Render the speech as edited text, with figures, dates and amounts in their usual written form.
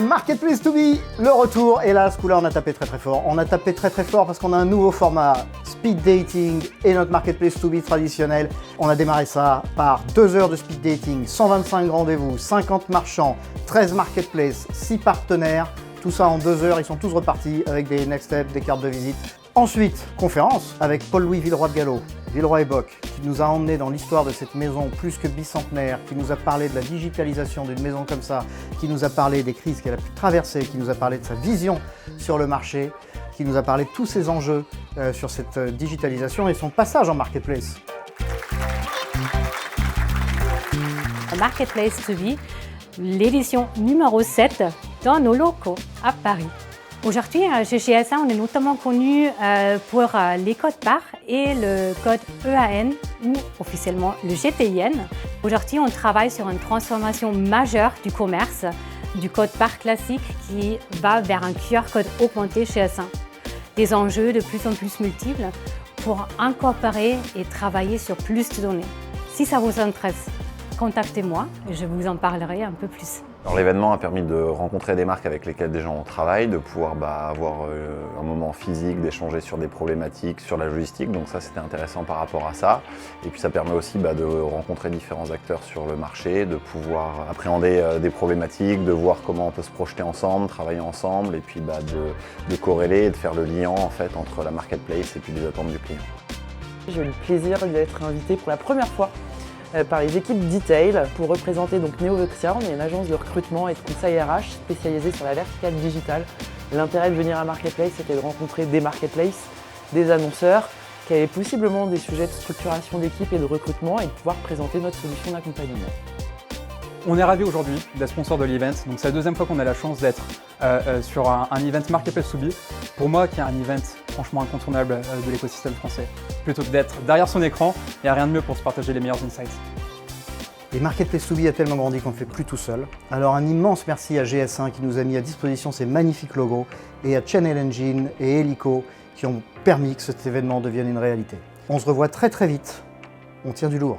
Marketplace to be, le retour, et là, ce coup-là, on a tapé très fort. On a tapé très fort parce qu'on a un nouveau format, speed dating et notre Marketplace to be traditionnel. On a démarré ça par 2 heures de speed dating, 125 rendez-vous, 50 marchands, 13 marketplaces, 6 partenaires. Tout ça en 2 heures, ils sont tous repartis avec des next steps, des cartes de visite. Ensuite, conférence avec Paul-Louis Villeroy de Galhau, Villeroy et Boch, qui nous a emmenés dans l'histoire de cette maison plus que bicentenaire, qui nous a parlé de la digitalisation d'une maison comme ça, qui nous a parlé des crises qu'elle a pu traverser, qui nous a parlé de sa vision sur le marché, qui nous a parlé de tous ses enjeux sur cette digitalisation et son passage en marketplace. Marketplace to be, l'édition numéro 7 dans nos locaux à Paris. Aujourd'hui, chez GS1, on est notamment connu pour les codes PAR et le code EAN, ou officiellement le GTIN. Aujourd'hui, on travaille sur une transformation majeure du commerce, du code PAR classique qui va vers un QR code augmenté chez GS1. Des enjeux de plus en plus multiples pour incorporer et travailler sur plus de données. Si ça vous intéresse, contactez-moi et je vous en parlerai un peu plus. L'événement a permis de rencontrer des marques avec lesquelles déjà on travaille, de pouvoir avoir un moment physique, d'échanger sur des problématiques, sur la logistique, donc ça c'était intéressant par rapport à ça. Et puis ça permet aussi de rencontrer différents acteurs sur le marché, de pouvoir appréhender des problématiques, de voir comment on peut se projeter ensemble, travailler ensemble, et puis de corréler et de faire le lien en fait entre la marketplace et puis les attentes du client. J'ai eu le plaisir d'être invité pour la première fois par les équipes d'e-tail pour représenter donc Neovoxia. On est une agence de recrutement et de conseil RH spécialisée sur la verticale digitale. L'intérêt de venir à Marketplace, c'était de rencontrer des marketplaces, des annonceurs qui avaient possiblement des sujets de structuration d'équipe et de recrutement et de pouvoir présenter notre solution d'accompagnement. On est ravis aujourd'hui d'être sponsor de l'event, donc c'est la 2e fois qu'on a la chance d'être sur un event Marketplace to be. Pour moi, qui est un event franchement incontournable de l'écosystème français. Plutôt que d'être derrière son écran, il n'y a rien de mieux pour se partager les meilleurs insights. Et Marketplace to be a tellement grandi qu'on ne le fait plus tout seul. Alors un immense merci à GS1 qui nous a mis à disposition ces magnifiques logos et à Channel Engine et Helico qui ont permis que cet événement devienne une réalité. On se revoit très vite. On tire du lourd.